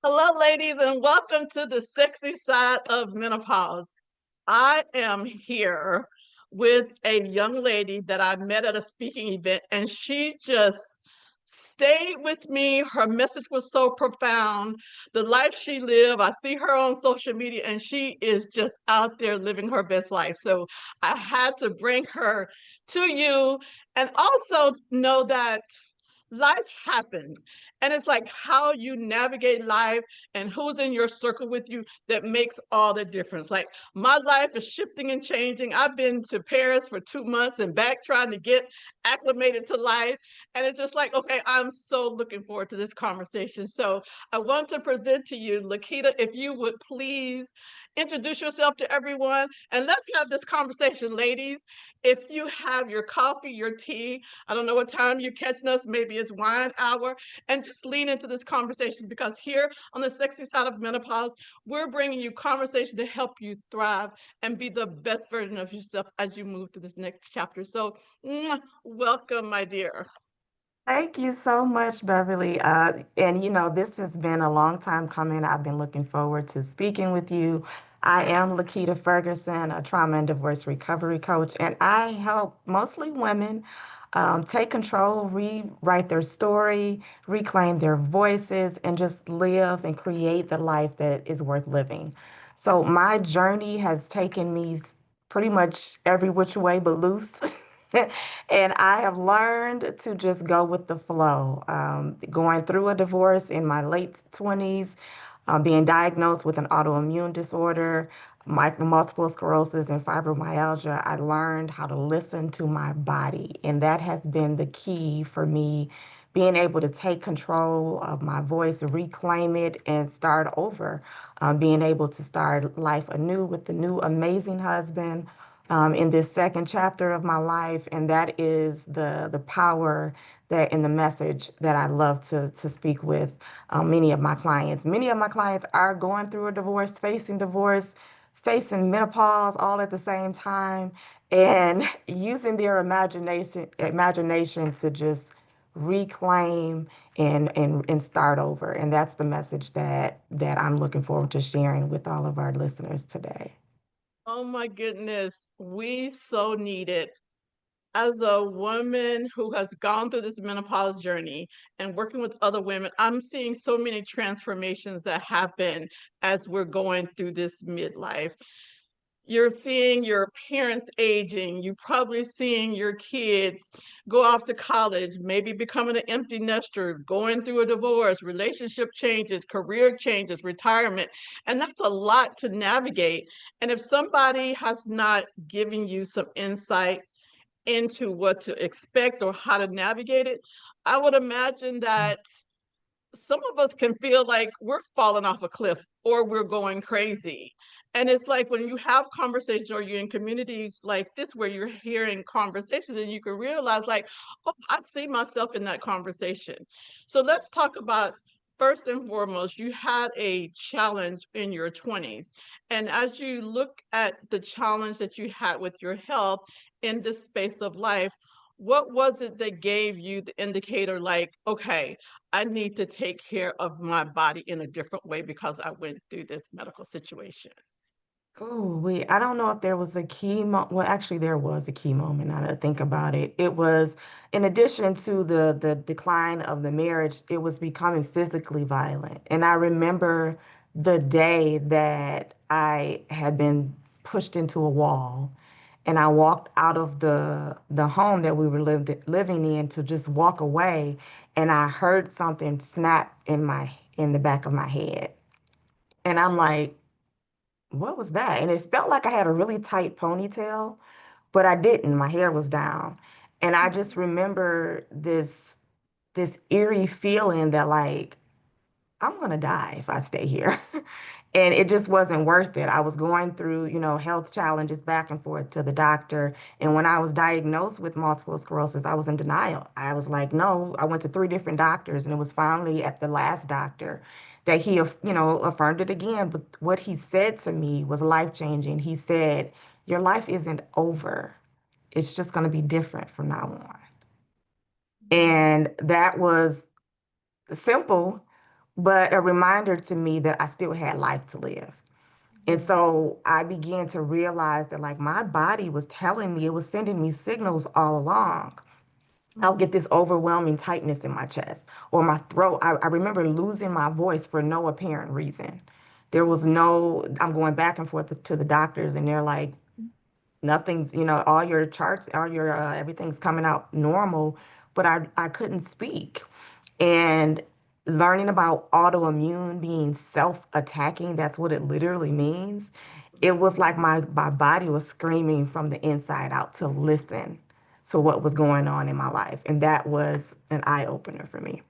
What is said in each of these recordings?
Hello, ladies, and welcome to the sexy side of menopause. I am here with a young lady that I met at a speaking event, and she just stayed with me. Her message was so profound. The life she lived, I see her on social media, and she is just out there living her best life. So I had to bring her to you and also know that life happens, and it's like how you navigate life and who's in your circle with you that makes all the difference. Like, my life is shifting and changing. I've been to Paris for 2 months and back trying to get acclimated to life, and it's just like, okay, I'm so looking forward to this conversation. So I want to present to you Lakita, if you would please introduce yourself to everyone, and let's have this conversation. Ladies, if you have your coffee, your tea, I don't know what time you're catching us. Maybe it's wine hour. And just lean into this conversation, because here on the sexy side of menopause, we're bringing you conversation to help you thrive and be the best version of yourself as you move through this next chapter. So, welcome, my dear. Thank you so much, Beverly. This has been a long time coming. I've been looking forward to speaking with you. I am Lakita Ferguson, a trauma and divorce recovery coach, and I help mostly women take control, rewrite their story, reclaim their voices, and just live and create the life that is worth living. So my journey has taken me pretty much every which way but loose. And I have learned to just go with the flow. Going through a divorce in my late 20s, being diagnosed with an autoimmune disorder, multiple sclerosis, and fibromyalgia, I learned how to listen to my body. And that has been the key for me being able to take control of my voice, reclaim it, and start over. Being able to start life anew with the new amazing husband in this second chapter of my life, and that is the power that in the message that I love to speak with many of my clients. Many of my clients are going through a divorce, facing menopause all at the same time, and using their imagination to just reclaim and start over. And that's the message that I'm looking forward to sharing with all of our listeners today. Oh my goodness, we so need it. As a woman who has gone through this menopause journey and working with other women, I'm seeing so many transformations that happen as we're going through this midlife. You're seeing your parents aging, you're probably seeing your kids go off to college, maybe becoming an empty nester, going through a divorce, relationship changes, career changes, retirement. And that's a lot to navigate. And if somebody has not given you some insight into what to expect or how to navigate it, I would imagine that some of us can feel like we're falling off a cliff or we're going crazy. And it's like when you have conversations or you're in communities like this where you're hearing conversations and you can realize, like, oh, I see myself in that conversation. So let's talk about, first and foremost, you had a challenge in your 20s. And as you look at the challenge that you had with your health in this space of life, what was it that gave you the indicator, like, okay, I need to take care of my body in a different way because I went through this medical situation? Oh, wait, I don't know if there was a key mo well, actually there was a key moment now that I think about it. It was in addition to the decline of the marriage, it was becoming physically violent. And I remember the day that I had been pushed into a wall and I walked out of the home that we were living in to just walk away and I heard something snap in the back of my head. And I'm like, what was that? And it felt like I had a really tight ponytail, but I didn't. My hair was down. And I just remember this eerie feeling that like I'm gonna die if I stay here. And it just wasn't worth it. I was going through, health challenges back and forth to the doctor. And when I was diagnosed with multiple sclerosis, I was in denial. I was like, no, I went to three different doctors, and it was finally at the last doctor that he, affirmed it again. But what he said to me was life-changing. He said, your life isn't over. It's just going to be different from now on. Mhm. And that was simple, but a reminder to me that I still had life to live. And Mm, so I began to realize that like my body was telling me, it was sending me signals all along. I'll get mm, this overwhelming tightness in my chest or my throat. I remember losing my voice for no apparent reason. There was no, I'm going back and forth to the doctors, and they're like, nothing's, all your charts, all your, everything's coming out normal, but I couldn't speak. And learning about autoimmune being self-attacking, that's what it literally means. It was like my body was screaming from the inside out to listen to what was going on in my life. And that was an eye opener for me.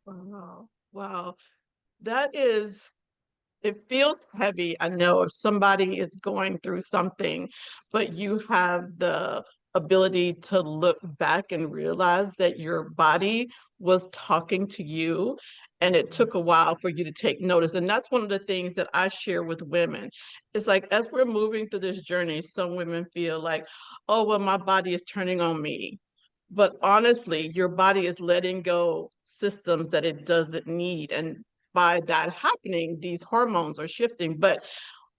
wow. Wow. That is, it feels heavy. I know if somebody is going through something, but you have the ability to look back and realize that your body was talking to you, and it took a while for you to take notice. And that's one of the things that I share with women. It's like as we're moving through this journey, some women feel like, oh, well, my body is turning on me. But honestly, your body is letting go systems that it doesn't need. And by that happening, these hormones are shifting. But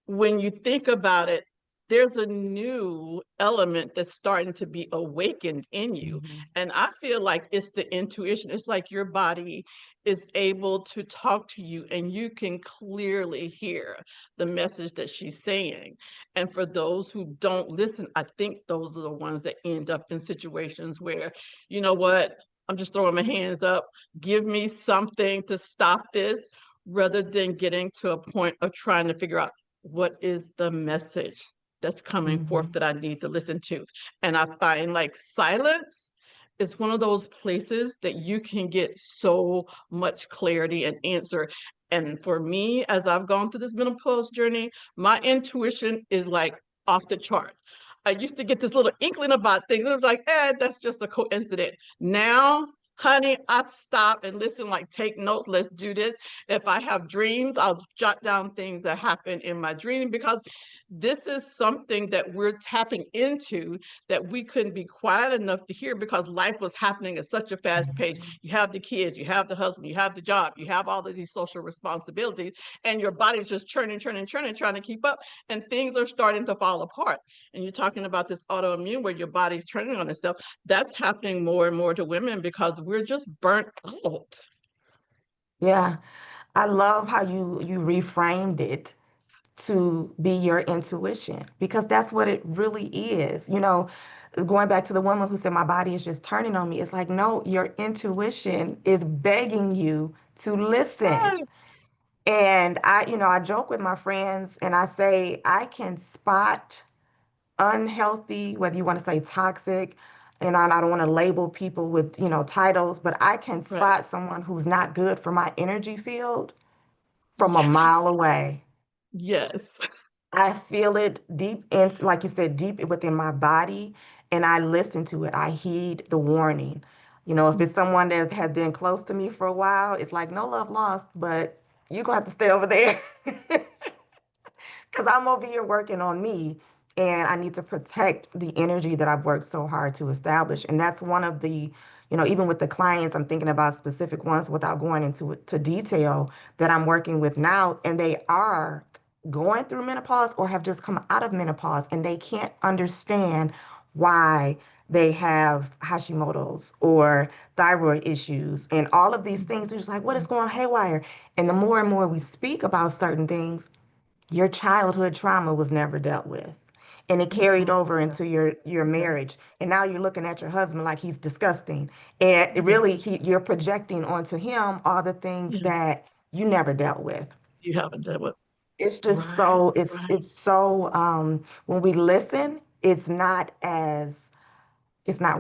when you think about it, there's a new element that's starting to be awakened in you. Mhm. And I feel like it's the intuition. It's like your body is able to talk to you and you can clearly hear the message that she's saying. And for those who don't listen, I think those are the ones that end up in situations where, you know what, I'm just throwing my hands up. Give me something to stop this rather than getting to a point of trying to figure out what is the message that's coming forth Mhm. that I need to listen to. And I find like silence is one of those places that you can get so much clarity and answer. And for me, as I've gone through this menopause journey, my intuition is like off the chart. I used to get this little inkling about things. I was like, that's just a coincidence. Now, honey, I stop and listen, like take notes. Let's do this. If I have dreams, I'll jot down things that happen in my dream because this is something that we're tapping into that we couldn't be quiet enough to hear because life was happening at such a fast pace. Mhm. You have the kids, you have the husband, you have the job, you have all of these social responsibilities, and your body's just churning, churning, churning, trying to keep up, and things are starting to fall apart. And you're talking about this autoimmune where your body's turning on itself. That's happening more and more to women because we're just burnt out. Yeah, I love how you reframed it to be your intuition because that's what it really is. Going back to the woman who said my body is just turning on me, it's like, no, your intuition is begging you to listen. Yes. And I joke with my friends and I say I can spot unhealthy, whether you want to say toxic, and I don't want to label people with, titles, but I can Right. spot someone who's not good for my energy field from a mile Yes. away. Yes. I feel it deep in, like you said, deep within my body, and I listen to it. I heed the warning. If it's someone that has been close to me for a while, it's like no love lost, but you're gonna have to stay over there. Because I'm over here working on me and I need to protect the energy that I've worked so hard to establish. And that's one of the, even with the clients, I'm thinking about specific ones without going into it to detail that I'm working with now. And they are going through menopause or have just come out of menopause and they can't understand why they have Hashimoto's or thyroid issues and all of these things. They're just like, what is going haywire? And the more and more we speak about certain things, your childhood trauma was never dealt with. And it carried Mhm. over into your marriage. And now you're looking at your husband like he's disgusting. And it Yeah. really you're projecting onto him all the things Yeah. that you never dealt with. You haven't done what? It's just Right. so it's Right. so when we listen, it's not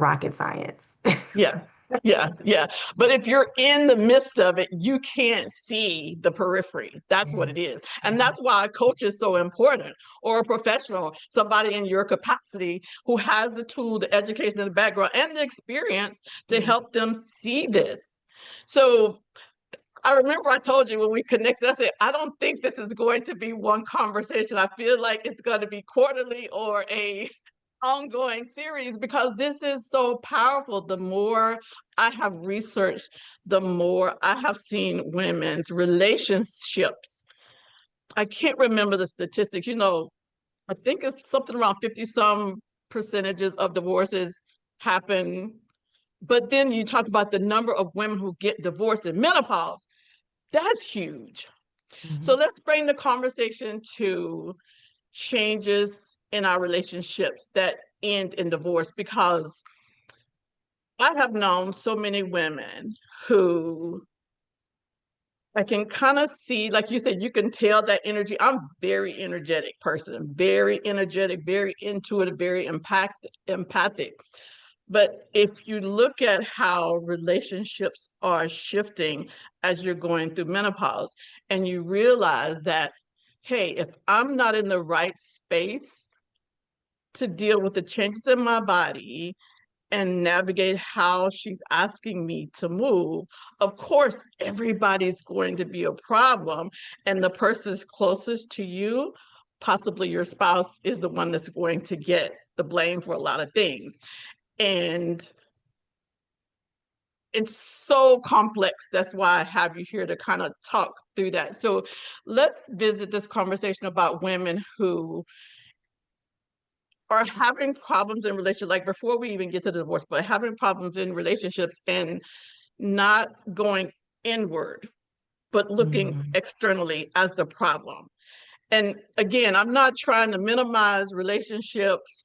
rocket science. Yeah. Yeah. Yeah. But if you're in the midst of it, you can't see the periphery. That's what Yes. it is. And Yes. that's why a coach is so important, or a professional, somebody in your capacity who has the tool, the education, and the background and the experience to Mhm. help them see this. So I remember I told you when we connected, I said, I don't think this is going to be one conversation. I feel like it's going to be quarterly or a ongoing series because this is so powerful. The more I have researched, the more I have seen women's relationships. I can't remember the statistics. I think it's something around 50 some percentages of divorces happen. But then you talk about the number of women who get divorced in menopause. That's huge. So Mhm. let's bring the conversation to changes in our relationships that end in divorce because I have known so many women who I can kind of see, like you said, you can tell that energy. I'm very energetic person, very energetic, very intuitive, very empathic. But if you look at how relationships are shifting as you're going through menopause, and you realize that, hey, if I'm not in the right space to deal with the changes in my body and navigate how she's asking me to move, of course, everybody's going to be a problem. And the person's closest to you, possibly your spouse, is the one that's going to get the blame for a lot of things. And it's so complex. That's why I have you here to kind of talk through that. So let's visit this conversation about women who are having problems in relationships, like before we even get to the divorce, but having problems in relationships and not going inward, but looking Mhm. externally as the problem. And again, I'm not trying to minimize relationships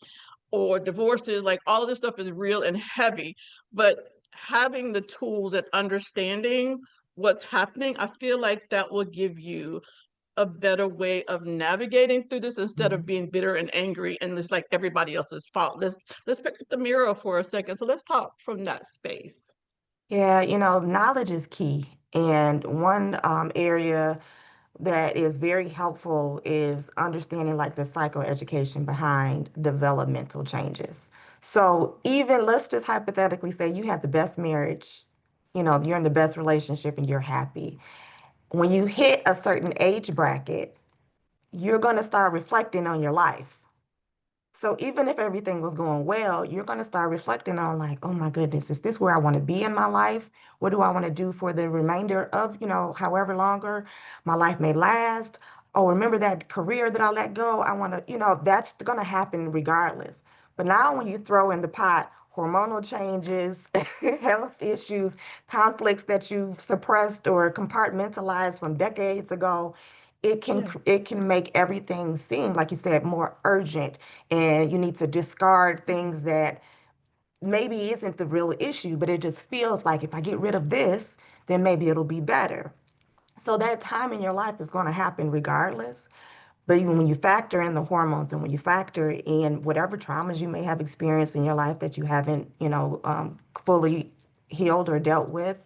or divorces. Like all of this stuff is real and heavy, but having the tools and understanding what's happening, I feel like that will give you a better way of navigating through this instead of Mhm. being bitter and angry and it's like everybody else's fault. Let's pick up the mirror for a second. So let's talk from that space. Yeah, knowledge is key. And one area that is very helpful is understanding like the psychoeducation behind developmental changes. So even let's just hypothetically say you have the best marriage, you're in the best relationship and you're happy. When you hit a certain age bracket, you're going to start reflecting on your life. So even if everything was going well, you're going to start reflecting on like, oh my goodness, is this where I want to be in my life? What do I want to do for the remainder of, however longer my life may last? Oh, remember that career that I let go? I want to, that's going to happen regardless. But now when you throw in the pot hormonal changes, health issues, conflicts that you've suppressed or compartmentalized from decades ago, it can Yeah. it can make everything seem like you said more urgent, and you need to discard things that maybe isn't the real issue, but it just feels like if I get rid of this, then maybe it'll be better. So that time in your life is going to happen regardless. But even when you factor in the hormones and when you factor in whatever traumas you may have experienced in your life that you haven't, fully healed or dealt with,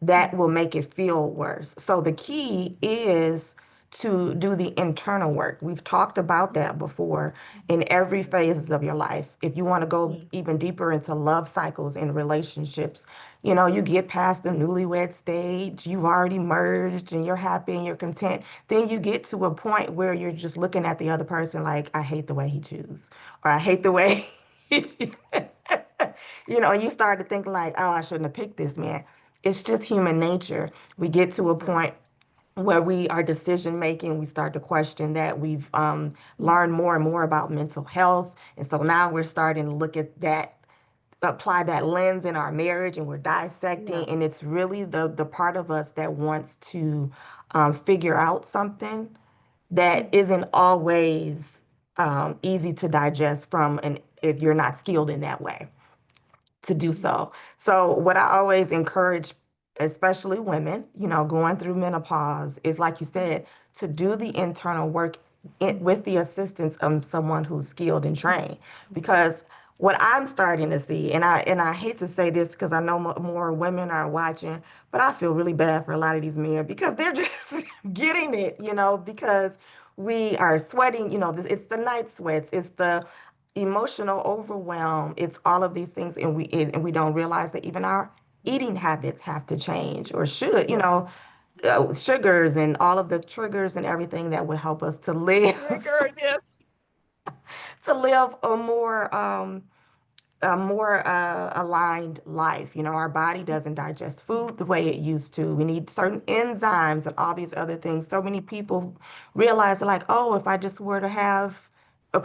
that will make it feel worse. So the key is to do the internal work. We've talked about that before in every phase of your life. If you want to go Yeah. even deeper into love cycles and relationships, you get past the newlywed stage, you've already merged and you're happy and you're content. Then you get to a point where you're just looking at the other person like, I hate the way he chews, or I hate the way and you start to think like, oh, I shouldn't have picked this man. It's just human nature. We get to a Yeah. point where we are decision making, we start to question that. We've Yeah. learned more and more about mental health. And so now we're starting to look at that, apply that lens in our marriage, and we're Yeah. dissecting. And it's really the part of us that wants to figure out something that Yeah. isn't always easy to digest from an if you're not skilled in that way to do Yeah. so. So what I always encourage, especially women, going through menopause, is like you said, to do the internal work with the assistance of someone who's skilled and trained. Because what I'm starting to see, and I hate to say this because I know more women are watching, but I feel really bad for a lot of these men because they're just getting it, because we are sweating, it's the night sweats, it's the emotional overwhelm, it's all of these things, and we don't realize that even our eating habits have to change or should, Yeah. sugars and all of the triggers and everything that will help us to live Trigger, yes. to live a more aligned life. You know, our body doesn't digest food the way it used to. We need certain enzymes and all these other things. So many people realize like, oh, if I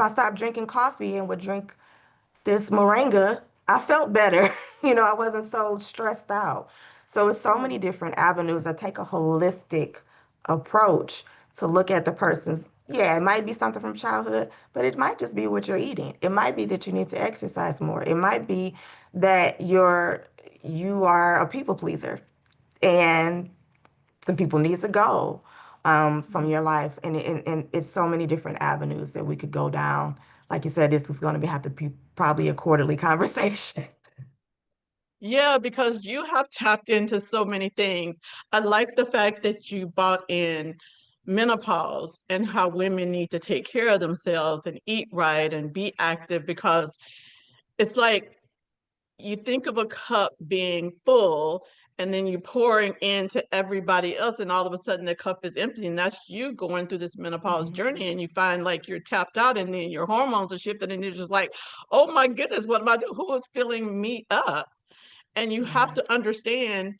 stopped drinking coffee and would drink this moringa, I felt better. You know, I wasn't so stressed out. So it's so many Right. different avenues. I take a holistic approach to look at the person's, yeah, it might be something from childhood, but it might just be what you're eating. It might be that you need to exercise more. It might be that you are a people pleaser and some people need to go from Mhm. your life. And it's so many different avenues that we could go down. Like you said, this is going to have to be probably a quarterly conversation. Yeah, because you have tapped into so many things. I like the fact that you brought in menopause and how women need to take care of themselves and eat right and be active because it's like you think of a cup being full and then you're pouring into everybody else and all of a sudden the cup is empty and that's you going through this menopause Mhm. journey and you find like you're tapped out and then your hormones are shifted and you're just like, oh my goodness, what am I doing? Who is filling me up? And you have Yeah. to understand,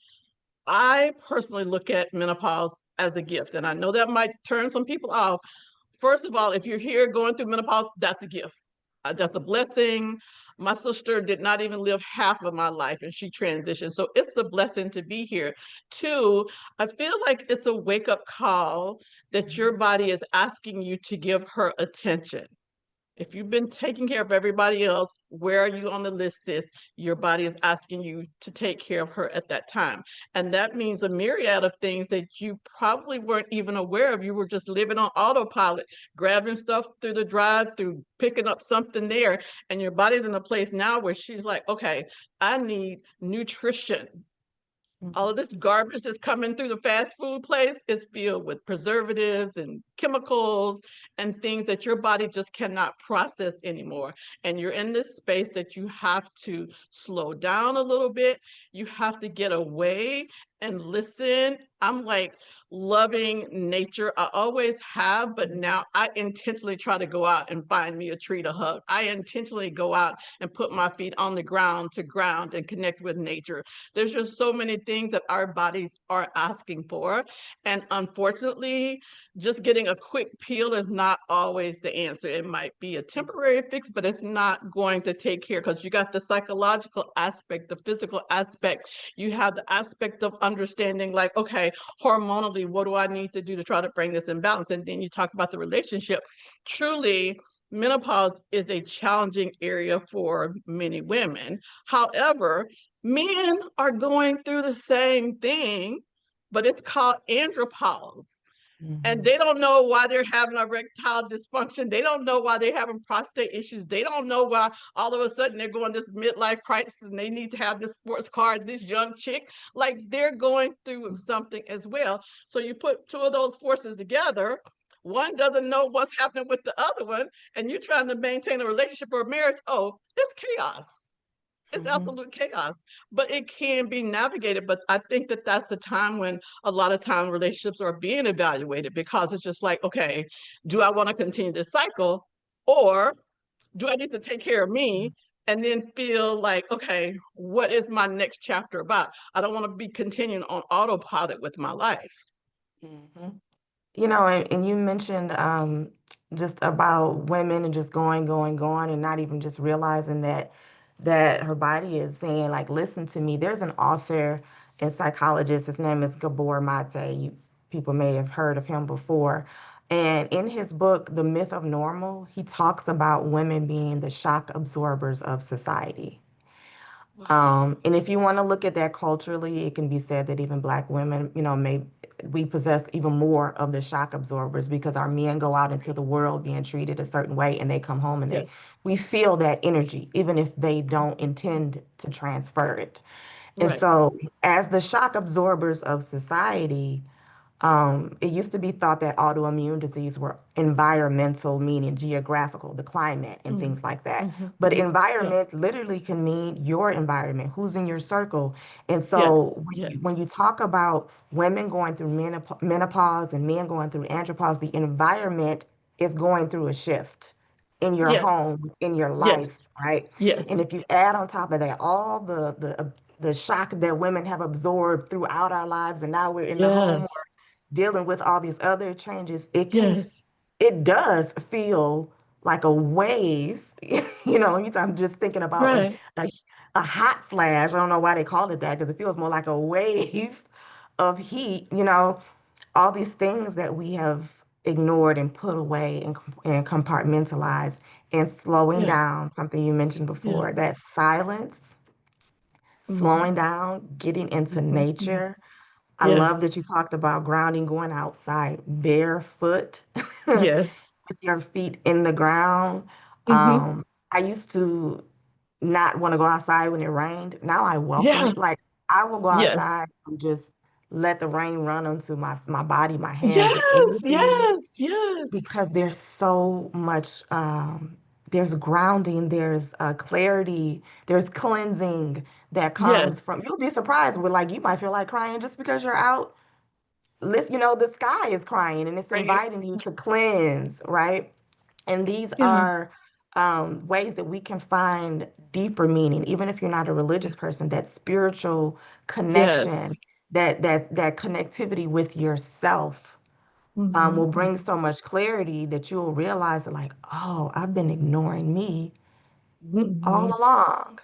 I personally look at menopause as a gift. And I know that might turn some people off. First of all, if you're here going through menopause, that's a gift. That's a blessing. My sister did not even live half of my life and she transitioned. So it's a blessing to be here. Two, I feel like it's a wake up call that your Mhm. body is asking you to give her attention. If you've been taking care of everybody else, where are you on the list, sis? Your body is asking you to take care of her at that time. And that means a myriad of things that you probably weren't even aware of. You were just living on autopilot, grabbing stuff through the drive through, picking up something there. And your body's in a place now where she's like, okay, I need nutrition. All of Mhm. this garbage that's coming through the fast food place is filled with preservatives and chemicals and things that your body just cannot process anymore. And you're in this space that you have to slow down a little bit. You have to get away and listen. I'm like loving nature. I always have, but now Mhm. I intentionally try to go out and find me a tree to hug. I intentionally go out and put my feet on the ground to ground and connect with nature. There's just so many things that our bodies are asking for. And unfortunately, just getting a quick peel is not always the answer. It might be a temporary fix, but it's not going to take care because you got the psychological aspect, the physical aspect. You have the aspect of understanding, like, okay, hormonally, what do I need to do to try to bring this in balance? And then you talk about the relationship. Truly, menopause is a challenging area for many women. However, men are going through the same thing, but it's called andropause. And Mhm. they don't know why they're having erectile dysfunction. They don't know why they're having prostate issues. They don't know why all of a sudden they're going this midlife crisis and they need to have this sports car, this young chick. Like they're going through something as well. So you put two of those forces together. One doesn't know what's happening with the other one, and you're trying to maintain a relationship or a marriage. Oh, it's chaos. It's Mhm. absolute chaos, but it can be navigated. But I think that that's the time when a lot of time relationships are being evaluated because it's just like, okay, do I want to continue this cycle or do I need to take care of me and then feel like, okay, what is my next chapter about? I don't want to be continuing on autopilot with my life. Mhm. You know, and you mentioned just about women and just going, and not even just realizing that her body is saying, like, listen to me. There's an author and psychologist. His name is Gabor Mate. People may have heard of him before. And in his book, The Myth of Normal, he talks about women being the shock absorbers of society. Wow. And if you want to look at that culturally, it can be said that even Black women, you know, may we possess even more of the shock absorbers because our men go out into the world being treated a certain way and they come home and Yes. we feel that energy, even if they don't Mhm. intend to transfer it. And Right. so, as the shock absorbers of society, it used to be thought that autoimmune disease were environmental, meaning geographical, the climate and Mhm. things like that. Mhm. But Mhm. Yeah. environment literally can mean your environment, who's in your circle. And so Yes. when Yes. you talk about women going through menopause and men going through andropause, the environment is going through a shift. in your Yes. home, in your life, Yes. right? And Yes. if you add on top of that all the shock that women have absorbed throughout our lives, and now we're in the home Yes. dealing with all these other changes, Yes. it does feel like a wave. I'm just thinking about Right. a, a hot flash. I don't know why they call it that because it feels more like a wave of heat, all these things that we have ignored and put away and compartmentalized and slowing Yes. down, something you mentioned Yeah. before, that silence, Mm-hmm. slowing down, getting into Mm-hmm. nature. I love Yes. that you talked about grounding, going outside barefoot with Yes. your feet in the ground. Mm-hmm. I used to not want to go outside when it rained. Now I welcome Yeah. it. Like I will go Yes. outside and just let the rain run onto my body, my hands, and Yes. everything Yes. Yes. because there's so much there's grounding, there's clarity, there's cleansing that comes Yes. from you'll be surprised with like you might feel like crying just because you're out. Listen, the sky is crying and it's Right. inviting you to cleanse, right? And these Yeah. are ways that we can find deeper meaning, even if you're not a religious person, that spiritual Yes. connection, that connectivity with yourself will Mm-hmm. bring so much clarity that you'll realize that, like, oh, I've been ignoring me all Mm-hmm. along.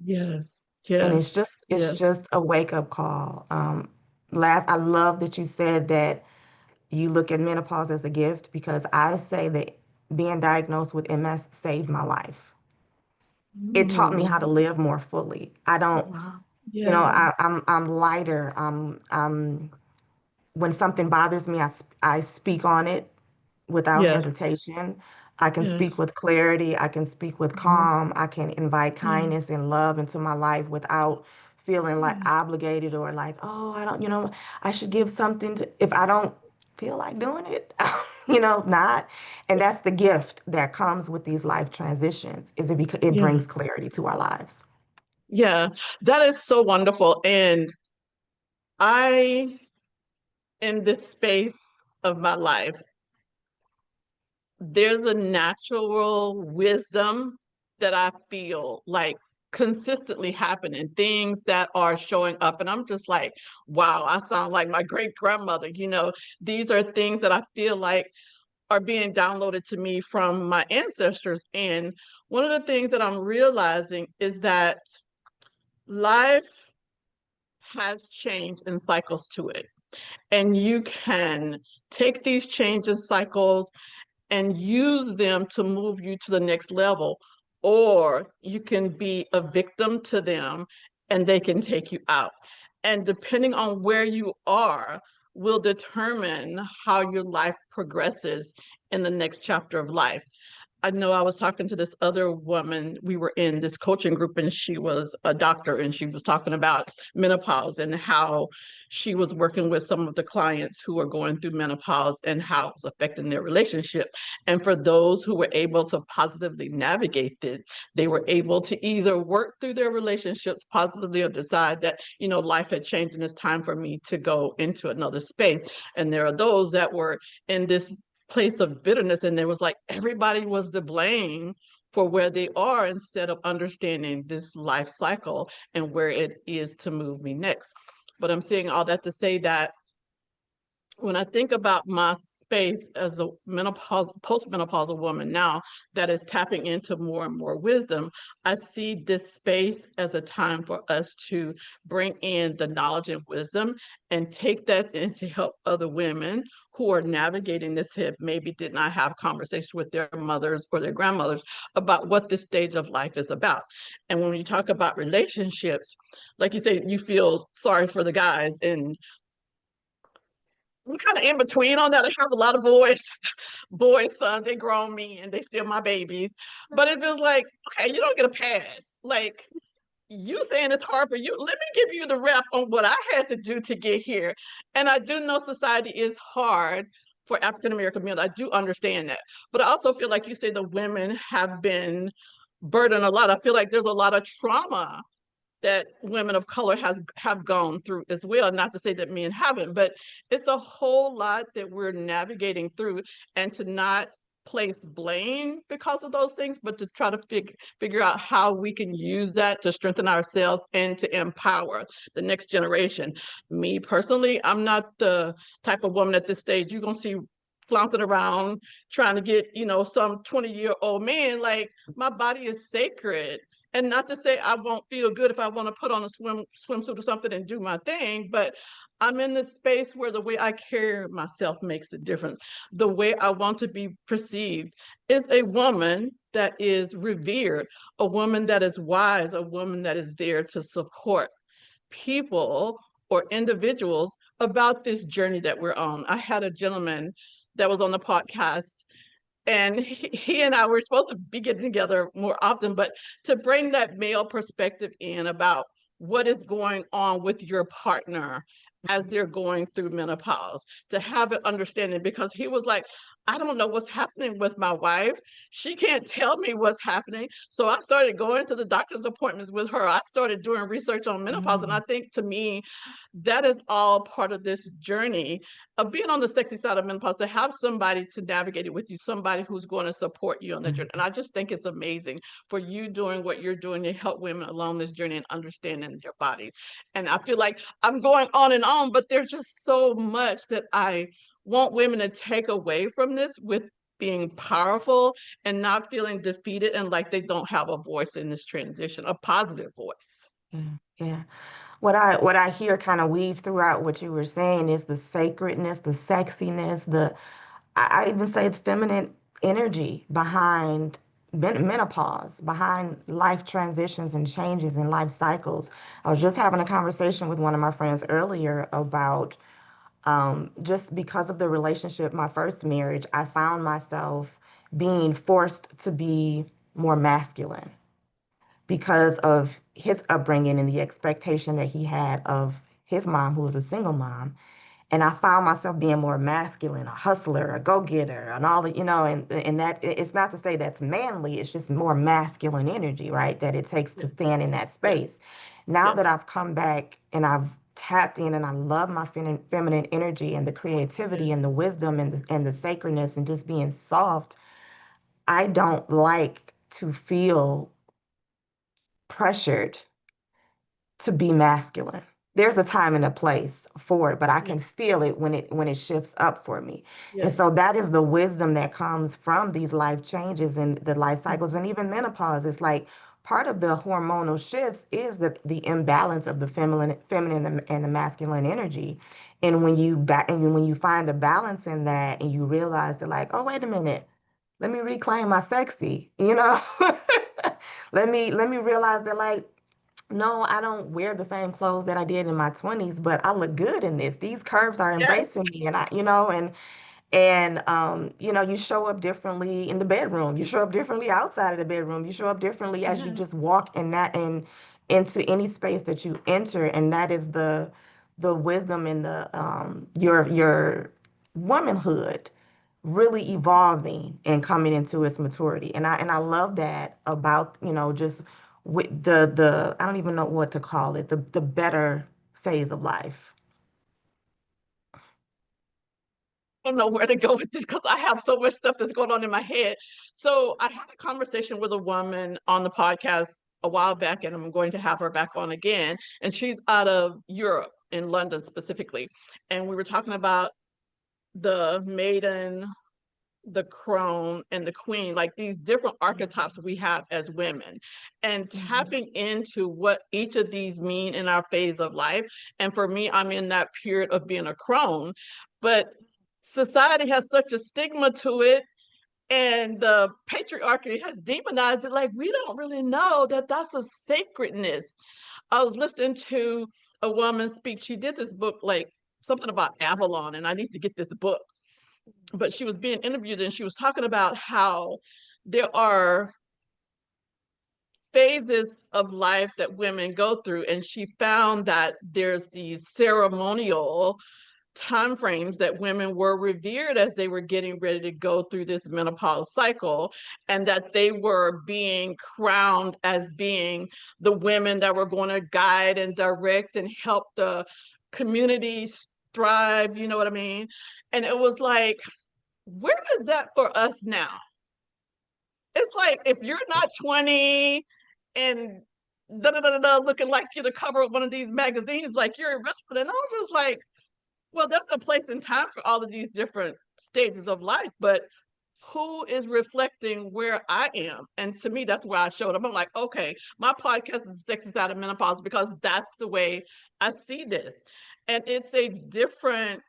Yes. And it's Yes. just it's Yes. just a wake-up call. I love that you said that you look at menopause as a gift because I say that being diagnosed with MS saved my life. It taught me Mm. how to live more fully. I don't, Wow. Yeah. I'm lighter. When something bothers me, I speak on it without Yeah. hesitation. I can Yeah. speak with clarity. I can speak with Mhm. calm. I can invite Yeah. kindness and love into my life without feeling like Yeah. obligated or like, oh, I don't, I should give something to, if I don't feel like doing it, not. And that's the gift that comes with these life transitions, is it Yeah. brings clarity to our lives. Yeah. That is so wonderful. And I, in this space of my life, there's a natural wisdom that I feel like consistently happening, things that are showing up. And I'm just like, wow, I sound like my great grandmother. These are things that I feel like are being downloaded to me from my ancestors. And one of the things that I'm realizing is that life has change and cycles to it. And you can take these changes, cycles, and use them to move you to the next level, or you can be a victim to them and they can take you out. And depending on where you are, will determine how your life progresses in the next chapter of life. I know I was talking to this other woman. We were in this coaching group, and she was a doctor, and she was talking about menopause and how she was working with some of the clients who are going through menopause and how it was affecting their relationship. And for those who were able to positively navigate it, they were able to either work through their relationships positively or decide that, life had changed and it's time for me to go into another space. And there are those that were in this place of bitterness, and there was like everybody was to blame for where they are instead of understanding this life cycle and where it is to move me next. But I'm saying all that to say that when I think about my space as a postmenopausal woman now that is tapping into more and more wisdom, I see this space as a time for us to bring in the knowledge and wisdom and take that in to help other women who are navigating this hip, maybe did not have conversations with their mothers or their grandmothers about what this stage of life is about. And when you talk about relationships, like you say, you feel sorry for the guys, and I'm kind of in between on that. I have a lot of boys, sons, they grown me and they still my babies. But it's just like, okay, you don't get a pass. Like, you saying it's hard for you. Let me give you the rep on what I had to do to get here. And I do know society is hard for African American men. I do understand that. But I also feel like you say the women have been burdened a lot. I feel like there's a lot of trauma that women of color have gone through as well. Not to say that men haven't, but it's a whole lot that we're navigating through, and to not place blame because of those things, but to try to figure out how we can use that to strengthen ourselves and to empower the next generation. Me personally, I'm not the type of woman at this stage you're gonna see flouncing around trying to get, some 20-year-old man. Like, my body is sacred. And not to say I won't feel good if I want to put on a swimsuit or something and do my thing, but I'm in this space where the way I carry myself makes a difference. The way I want to be perceived is a woman that is revered, a woman that is wise, a woman that is there to support people or individuals about this journey that we're on. I had a gentleman that was on the podcast, and he and I were supposed to be getting together more often, but to bring that male perspective in about what is going on with your partner as they're going through menopause, to have an understanding, because he was like, I don't know what's happening with my wife. She can't tell me what's happening. So I started going to the doctor's appointments with her. I started doing research on menopause. And I Mm, think, to me, that is all part of this journey of being on the sexy side of menopause, to have somebody to navigate it with you, somebody who's going to support you on that journey. And mm, I just think it's amazing for you doing what you're doing to help women along this journey and understanding their bodies. And I feel like I'm going on and on, but there's just so much that I want women to take away from this, with being powerful and not feeling defeated and like they don't have a voice in this transition, a positive voice. yeah, yeah. What I hear kind of weave throughout what you were saying is the sacredness, the sexiness, I even say the feminine energy behind menopause, behind life transitions and changes in life cycles. I was just having a conversation with one of my friends earlier about just because of the relationship, my first marriage, I found myself being forced to be more masculine because of his upbringing and the expectation that he had of his mom, who was a single mom. And I found myself being more masculine, a hustler, a go-getter, and all the, and that it's not to say that's manly, it's just more masculine energy, right? That it takes to Yes, stand in that yes, space. Now yes, that I've come back and I've tapped in and I love my feminine energy and the yes, creativity and the wisdom and the sacredness and just being soft, I don't like to feel pressured to be masculine. There's a time and a place for it, but I can yes, feel it when it shifts up for me. And yes. so that is the wisdom that comes from these life changes and the life cycles Mhm. and even menopause. It's like part of the hormonal shifts is the imbalance of the feminine and the masculine energy. And when you find the balance in that and you realize that, like, oh, wait a minute, let me reclaim my sexy, let me realize that, like, no, I don't wear the same clothes that I did in my 20s, but I look good in this. These curves are Yes. embracing me, and and you show up differently in the bedroom. You show up differently outside of the bedroom. You show up differently as you Yes. just walk in that and into any space that you enter, and that is the wisdom and your womanhood really evolving and coming into its maturity. And I love that about, just with the I don't even know what to call it, the better phase of life. I don't know where to go with this because I have so much stuff that's going on in my head. So I had a conversation with a woman on the podcast a while back, and I'm going to have her back on again. And she's out of Europe, in London specifically. And we were talking about the maiden, the crone, and the queen, like these different archetypes we have as women, and Mhm. tapping into what each of these mean in our phase of life. And for me, I'm in that period of being a crone, but society has such a stigma to it, and the patriarchy has demonized it. Like, we don't really know that that's a sacredness. I was listening to a woman speak. She did this book, like something about Avalon, and I need to get this book. But she was being interviewed, and she was talking about how there are phases of life that women go through, and she found that there's these ceremonial time frames that women were revered as they were getting ready to go through this menopause cycle, and that they were being crowned as being the women that were going to guide and direct and help the communities thrive, you know what I mean? And it was like, where is that for us now? It's like if you're not 20 and da da da da looking like you're the cover of one of these magazines, like you're irrelevant. And I'm just like, well, that's a place and time for all of these different stages of life, but who is reflecting where I am? And to me, that's where I showed up. I'm like, okay, my podcast is the Sexy Side of Menopause because that's the way I see this. And it's a different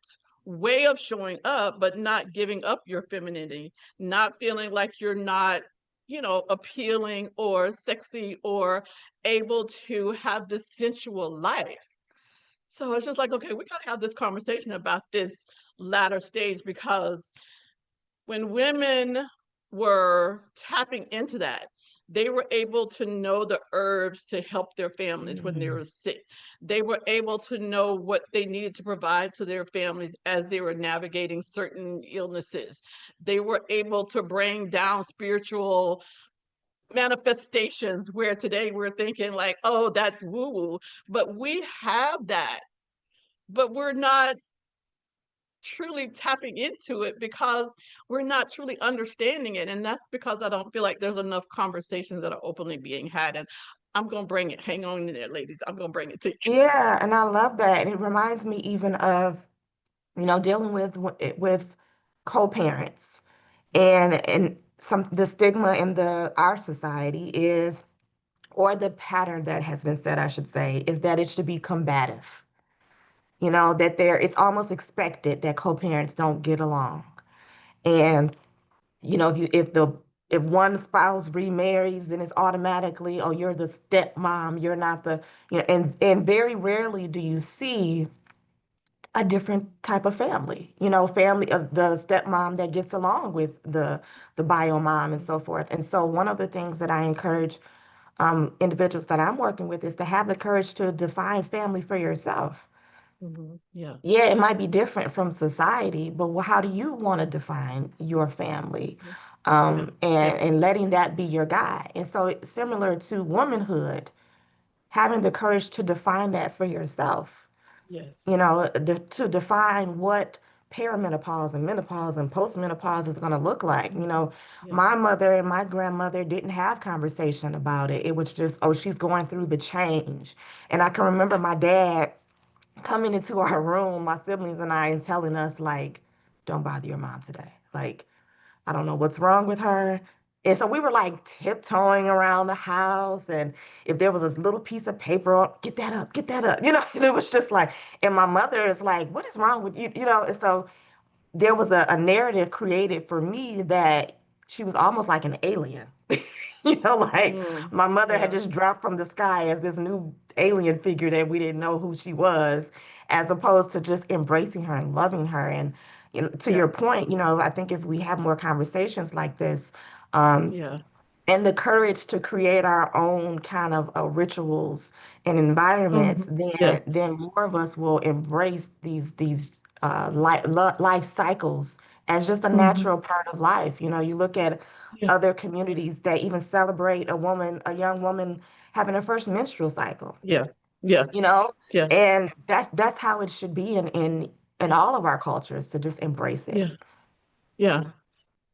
way of showing up, but not giving up your femininity, not feeling like you're not, appealing or sexy or able to have this sensual life. So it's just like, okay, we got to have this conversation about this latter stage because when women were tapping into that, they were able to know the herbs to help their families when they Mhm. were sick. They were able to know what they needed to provide to their families as they were navigating certain illnesses. They were able to bring down spiritual manifestations where today we're thinking like, oh, that's woo woo. But we have that, but we're not truly tapping into it because we're not truly understanding it. And that's because I don't feel like there's enough conversations that are openly being had. And I'm going to bring it. Hang on in there, ladies. I'm going to bring it to you. Yeah, and I love that. And it reminds me even of, dealing with co-parents. And some the stigma in the our society is, or the pattern that has been set, I should say, is that it should be combative. That it's almost expected that co-parents don't get along. And if one spouse remarries, then it's automatically, oh, you're the stepmom, you're not the, and very rarely do you see a different type of family, family of the stepmom that gets along with the bio mom and so forth. And so one of the things that I encourage individuals that I'm working with is to have the courage to define family for yourself. Yeah. Yeah, it might be different from society, but how do you want to define your family? Yeah. And Yeah. and letting that be your guide. And so it's similar to womanhood, having the courage to define that for yourself, Yes. to define what perimenopause and menopause and postmenopause is going to look like. Yeah. My mother and my grandmother didn't have conversation about it. It was just, oh, she's going through the change. And I can remember my dad coming into our room, my siblings and I, and telling us, like, don't bother your mom today. Like, I don't know what's wrong with her. And so we were like tiptoeing around the house. And if there was this little piece of paper, get that up, get that up. And it was just like, and my mother is like, what is wrong with you? And so there was a narrative created for me that she was almost like an alien. Like Mm, my mother had yeah. just dropped from the sky as this new alien figure that we didn't know who she was, as opposed to just embracing her and loving her. And to Yeah. your point, I think if we have more conversations like this, um, Yeah. and the courage to create our own kind of rituals and environments, then Yes. then more of us will embrace these life cycles as just a hmm natural part of life. You look at Yeah. other communities that even celebrate a young woman having her first menstrual cycle, Yeah. Yeah. you know, Yeah. and that's how it should be in Yeah. all of our cultures, to just embrace it. Yeah. Yeah.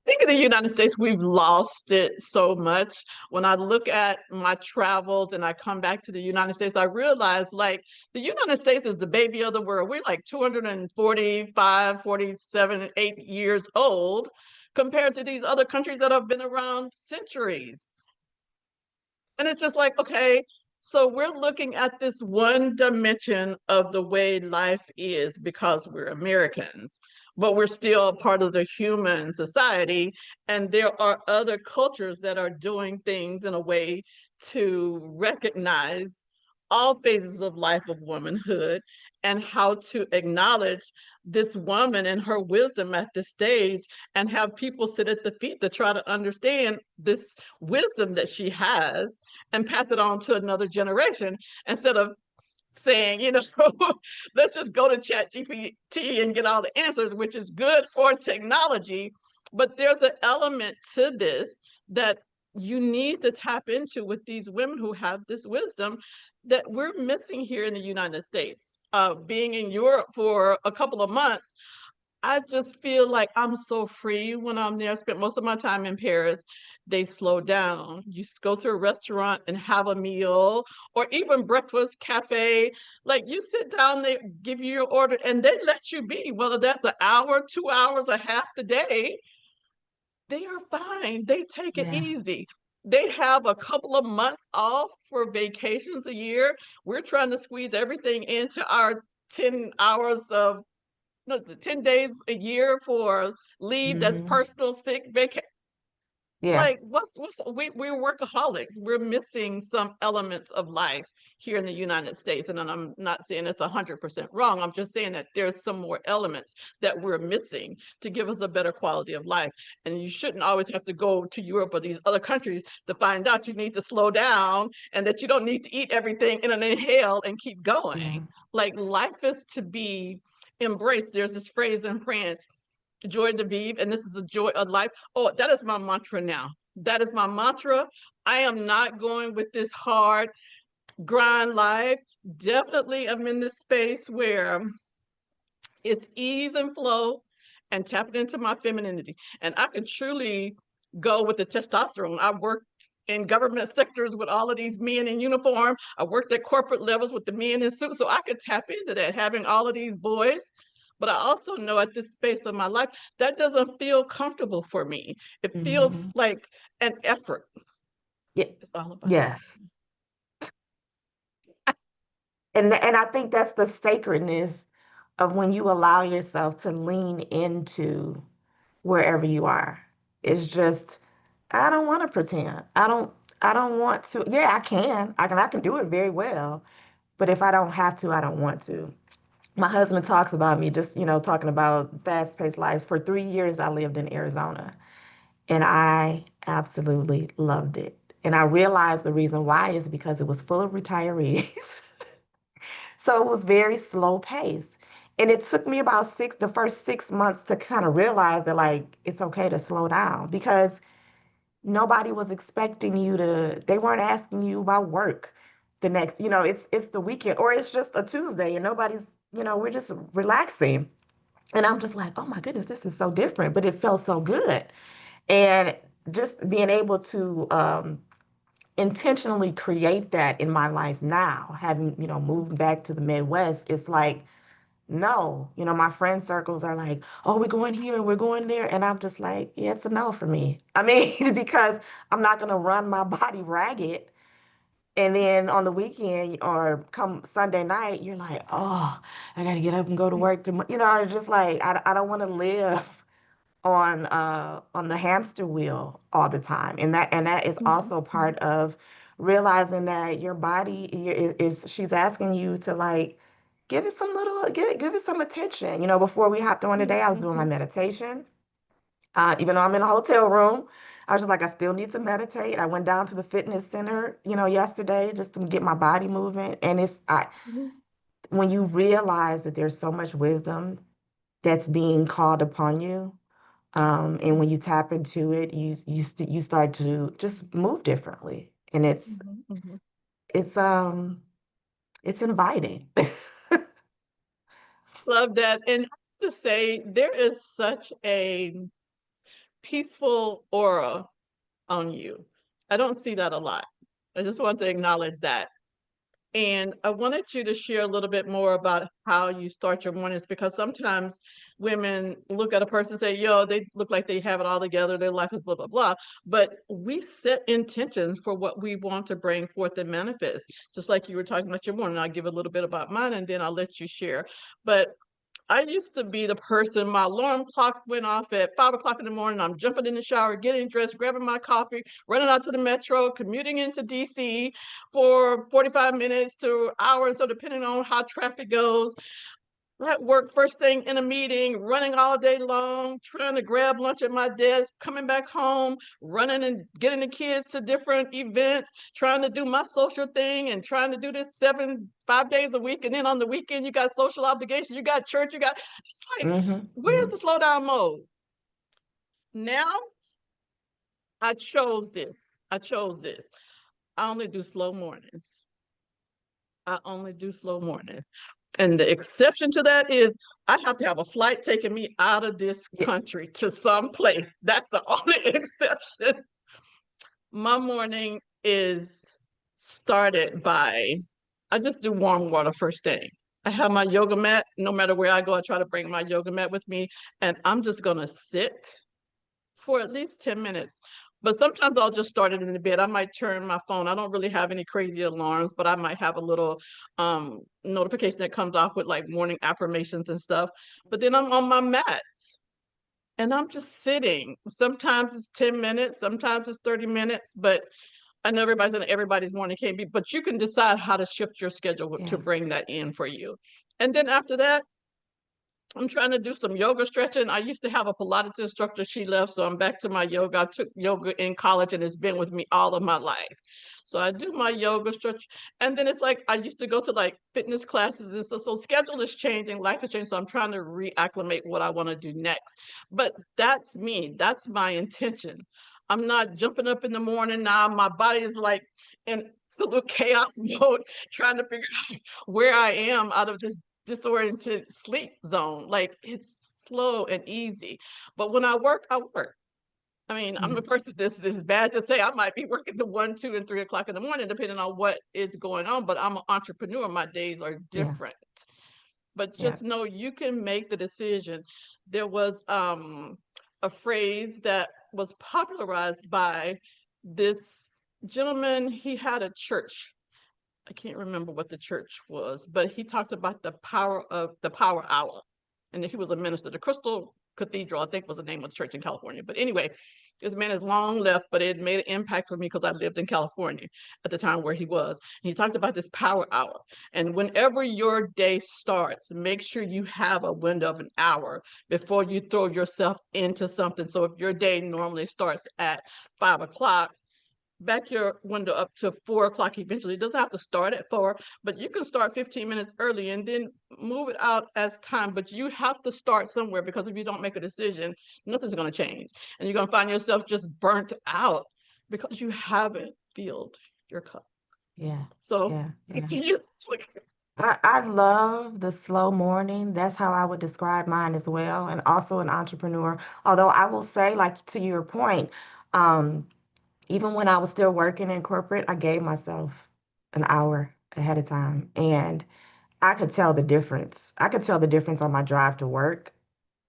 Think in the United States, we've lost it so much. When I look at my travels and I come back to the United States, I realize like the United States is the baby of the world. We're like 245, 47, 8 years old compared to these other countries that have been around centuries. And it's just like, okay, so we're looking at this one dimension of the way life is because we're Americans, but we're still a part of the human society. And there are other cultures that are doing things in a way to recognize all phases of life of womanhood and how to acknowledge this woman and her wisdom at this stage and have people sit at the feet to try to understand this wisdom that she has and pass it on to another generation instead of saying, let's just go to Chat GPT and get all the answers, which is good for technology. But there's an element to this that you need to tap into with these women who have this wisdom that we're missing here in the United States. Being in Europe for a couple of months, I just feel like I'm so free when I'm there. I spent most of my time in Paris. They slow down. You go to a restaurant and have a meal, or even breakfast cafe. Like you sit down, they give you your order, and they let you be. Whether that's an hour, 2 hours, or half the day, they are fine. They take it Yeah. easy. They have a couple of months off for vacations a year. We're trying to squeeze everything into our 10 hours of no, it's 10 days a year for leave that's Hmm. personal sick vacation. Yeah. Like we're workaholics. We're missing some elements of life here in the United States. And I'm not saying it's 100% wrong. I'm just saying that there's some more elements that we're missing to give us a better quality of life. And you shouldn't always have to go to Europe or these other countries to find out you need to slow down and that you don't need to eat everything in an inhale and keep going. Yeah. Like life is to be embraced. There's this phrase in France, joy de vivre, and this is the joy of life. Oh, that is my mantra now. That is my mantra. I am not going with this hard grind life. Definitely, I'm in this space where it's ease and flow and tapping into my femininity. And I can truly go with the testosterone. I worked in government sectors with all of these men in uniform. I worked at corporate levels with the men in suits. So I could tap into that, having all of these boys. But I also know at this space of my life, that doesn't feel comfortable for me. It feels Hmm. like an effort. Yeah. It's all about an Yes. And I think that's the sacredness of when you allow yourself to lean into wherever you are. It's just I don't want to pretend. I don't want to. Yeah, I can do it very well, but if I don't have to, I don't want to. My husband talks about me just, talking about fast-paced lives. For 3 years I lived in Arizona and I absolutely loved it. And I realized the reason why is because it was full of retirees. So it was very slow pace. And it took me about the first 6 months to kind of realize that like it's okay to slow down because nobody was expecting you to, they weren't asking you about work the next, it's the weekend or it's just a Tuesday and nobody's, we're just relaxing. And I'm just like, oh my goodness, this is so different, but it felt so good. And just being able to intentionally create that in my life now, having, moved back to the Midwest, it's like, no, my friend circles are like, oh, we're going here and we're going there. And I'm just like, yeah, it's a no for me. I mean, because I'm not going to run my body ragged. And then on the weekend or come Sunday night, you're like, oh, I got to get up and go to work tomorrow. It's just like, I don't want to live on the hamster wheel all the time. And that is Mhm, also mhm, part of realizing that your body is she's asking you to like give it some attention. Before we hopped on today, I was doing my mhm, meditation. Even though I'm in a hotel room, I was just like, I still need to meditate. I went down to the fitness center, yesterday just to get my body moving. And mhm, when you realize that there's so much wisdom that's being called upon you, and when you tap into it, you start to just move differently, and mhm, mhm. it's um it's inviting. Love that. And to say there is such a peaceful aura on you. I don't see that a lot. I just want to acknowledge that. And I wanted you to share a little bit more about how you start your mornings because sometimes women look at a person and say, yo, they look like they have it all together. Their life is blah, blah, blah. But we set intentions for what we want to bring forth and manifest. Just like you were talking about your morning. I'll give a little bit about mine and then I'll let you share. But I used to be the person, my alarm clock went off at 5 o'clock in the morning. I'm jumping in the shower, getting dressed, grabbing my coffee, running out to the metro, commuting into DC for 45 minutes to hours, so depending on how traffic goes. At work first thing in a meeting, running all day long, trying to grab lunch at my desk, coming back home, running and getting the kids to different events, trying to do my social thing and trying to do this 5 days a week. And then on the weekend, you got social obligations, you got church, it's like, Hmm. where's Hmm. the slow down mode? Now I chose this. I chose this. I only do slow mornings. I only do slow mornings. And the exception to that is I have to have a flight taking me out of this Yeah, country to some place. That's the only exception. My morning is started by, I just do warm water first thing. I have my yoga mat. No matter where I go, I try to bring my yoga mat with me. And I'm just going to sit for at least 10 minutes. But sometimes I'll just start it in the bed. I might turn my phone. I don't really have any crazy alarms, but I might have a little notification that comes off with like morning affirmations and stuff. But then I'm on my mat and I'm just sitting. Sometimes it's 10 minutes, sometimes it's 30 minutes, but I know everybody's in everybody's morning can't be, but you can decide how to shift your schedule to yeah, bring that in for you. And then after that, I'm trying to do some yoga stretching. I used to have a Pilates instructor. She left, so I'm back to my yoga. I took yoga in college and it's been with me all of my life. So I do my yoga stretch. And then it's like I used to go to like fitness classes. And so schedule is changing, life is changing. So I'm trying to reacclimate what I want to do next. But that's me. That's my intention. I'm not jumping up in the morning now. My body is like in absolute chaos mode, trying to figure out where I am out of this disoriented sleep zone. Like it's slow and easy. But when I work, I work. I mean, I'm yeah, the person, this is bad to say, I might be working to 1, 2, and 3 o'clock in the morning, depending on what is going on. But I'm an entrepreneur. My days are yeah, different. But yeah. just know you can make the decision. There was a phrase that was popularized by this gentleman. He had a church. I can't remember what the church was, but he talked about the power hour. And he was a minister. The Crystal Cathedral, I think, was the name of the church in California. But anyway, this man is long left, but it made an impact for me because I lived in California at the time where he was. And he talked about this power hour. And whenever your day starts, make sure you have a window of an hour before you throw yourself into something. So if your day normally starts at 5 o'clock, back your window up to 4 o'clock eventually. It doesn't have to start at 4, but you can start 15 minutes early and then move it out as time. But you have to start somewhere because if you don't make a decision, nothing's going to change. And you're going to find yourself just burnt out because you haven't filled your cup. Yeah, So yeah, back yeah. to you. I love the slow morning. That's how I would describe mine as well, and also an entrepreneur. Although I will say, like to your point, um, even when I was still working in corporate, I gave myself an hour ahead of time, and I could tell the difference. I could tell the difference on my drive to work.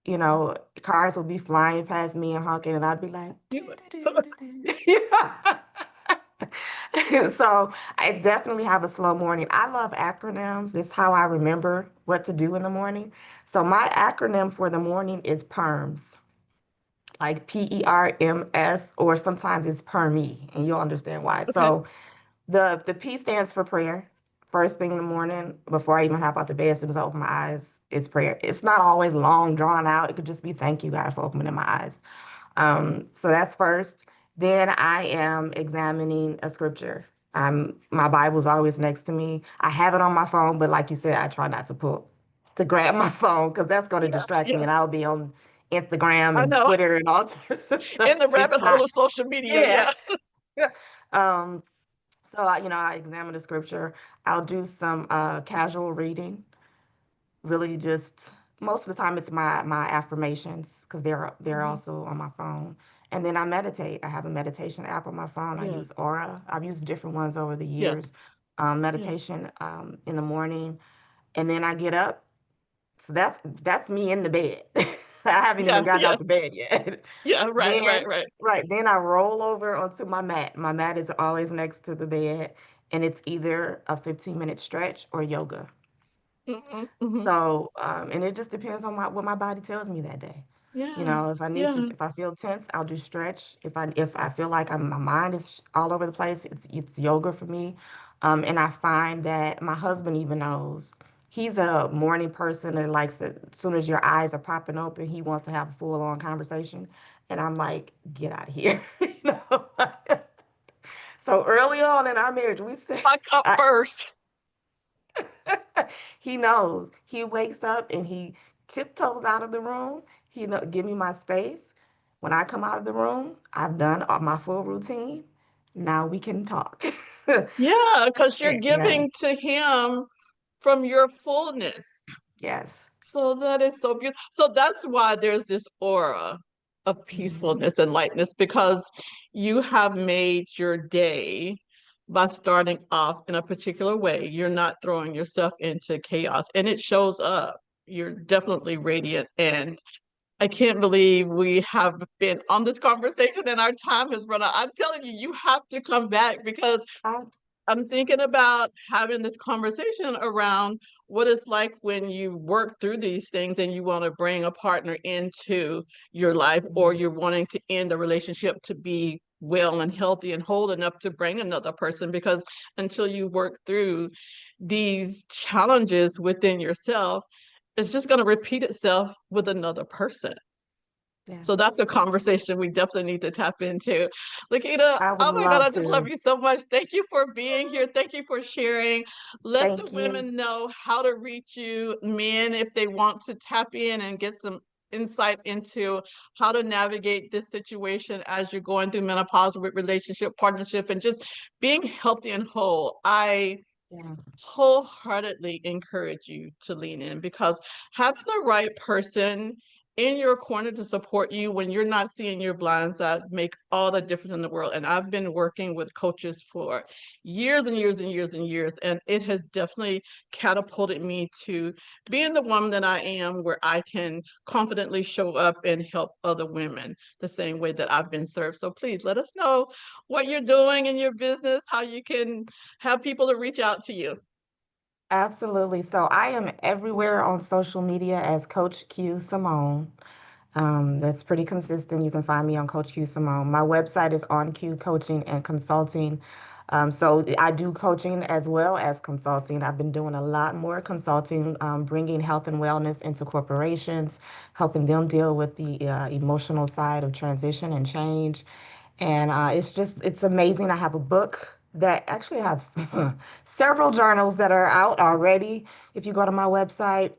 You know, cars would be flying past me and honking, and I'd be like, yeah. So I definitely have a slow morning. I love acronyms. That's how I remember what to do in the morning. So my acronym for the morning is PERMS, like PERMS, or sometimes it's PERME, and you'll understand why. Okay. So the P stands for prayer. First thing in the morning, before I even hop out the bed, as soon as I open my eyes, it's prayer. It's not always long, drawn out. It could just be thank you, God, for opening my eyes. So that's first. Then I am examining a scripture. My Bible's always next to me. I have it on my phone, but like you said, I try not to grab my phone because that's going to Yeah, distract me, yeah. and I'll be on Instagram I and know. Twitter and all this In stuff, the rabbit hole TikTok. of social media. Yeah. Yeah. Um, I examine the scripture. I'll do some casual reading. Really, just most of the time it's my affirmations because they're Hmm. also on my phone. And then I meditate. I have a meditation app on my phone. I Yeah. use Aura. I've used different ones over the Yeah. years. Yeah. Meditation in the morning, and then I get up. So that's me in the bed. I haven't even Yeah. gotten Yeah. out the bed yet. Yeah. Right. Then, Right. Right. right, then I roll over onto my mat. My mat is always next to the bed, and it's either a 15-minute stretch or yoga. Hmm. Hmm. So, and it just depends on what my body tells me that day. You Yeah. know, Yeah. if I feel tense, I'll do stretch. If I feel like my mind is all over the place, it's yoga for me. And I find that my husband even knows. He's a morning person and likes it. As soon as your eyes are popping open, he wants to have a full-on conversation. And I'm like, get out of here. You know? So early on in our marriage, we said, My cup I, first. he knows. He wakes up and he tiptoes out of the room. He know, give me my space. When I come out of the room, I've done all my full routine. Now we can talk. Yeah, because you're Yeah, giving to him from your fullness. Yes. So that is so beautiful. So that's why there's this aura of Mhm. peacefulness and lightness because you have made your day by starting off in a particular way. You're not throwing yourself into chaos and it shows up. You're definitely radiant. And I can't believe we have been on this conversation and our time has run out. I'm telling you, you have to come back because I, I'm thinking about having this conversation around what it's like when you work through these things and you want to bring a partner into your life or mhm. you're wanting to end a relationship to be well and healthy and whole enough to bring another person because until you work through these challenges within yourself, it's just going to repeat itself with another person. So Yes. that's a conversation we definitely need to tap into. Lakita, I would oh my God, love I just love to. you so much. Thank you for being here. Thank you for sharing. Let the Thank you. women know how to reach you, men, if they want to tap in and get some insight into how to navigate this situation as you're going through menopause with relationship, partnership, and just being healthy and whole. I Yeah. wholeheartedly encourage you to lean in because having the right person in your corner to support you when you're not seeing your blind side make all the difference in the world. And I've been working with coaches for years and years and years and years, and it has definitely catapulted me to being the woman that I am, where I can confidently show up and help other women the same way that I've been served. So please let us know what you're doing in your business, how you can have people to reach out to you. Absolutely. So I am everywhere on social media as Coach Q Simone. That's pretty consistent. You can find me on Coach Q Simone. My website is on Q Coaching and Consulting. So I do coaching as well as consulting. I've been doing a lot more consulting, bringing health and wellness into corporations, helping them deal with the emotional side of transition and change. And it's amazing. I have a book that actually has several journals that are out already. If you go to my website,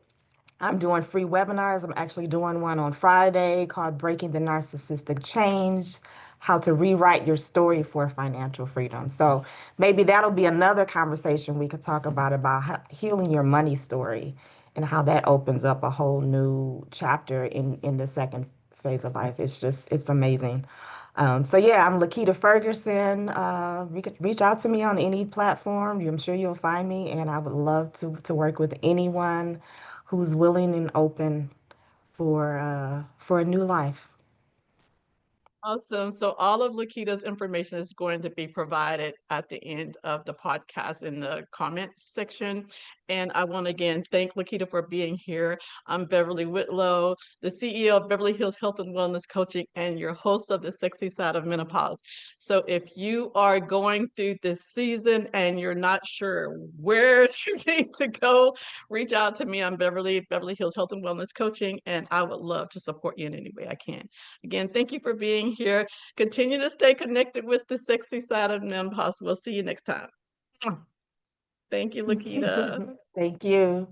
I'm doing free webinars. I'm actually doing one on Friday called Breaking the Narcissistic Change, How to Rewrite Your Story for Financial Freedom. So maybe that'll be another conversation we could talk about healing your money story and how that opens up a whole new chapter in the second phase of life. It's amazing. So yeah, I'm Lakita Ferguson. You could reach out to me on any platform. I'm sure you'll find me, and I would love to work with anyone who's willing and open for a new life. Awesome. So all of Lakita's information is going to be provided at the end of the podcast in the comments section. And I want to again thank Lakita for being here. I'm Beverly Whitlow, the CEO of Beverly Hills Health and Wellness Coaching and your host of the Sexy Side of Menopause. So if you are going through this season and you're not sure where you need to go, reach out to me. I'm Beverly Hills Health and Wellness Coaching, and I would love to support you in any way I can. Again, thank you for being here. Continue to stay connected with the sexy side of menopause. We'll see you next time. Thank you, Lakita. Thank you.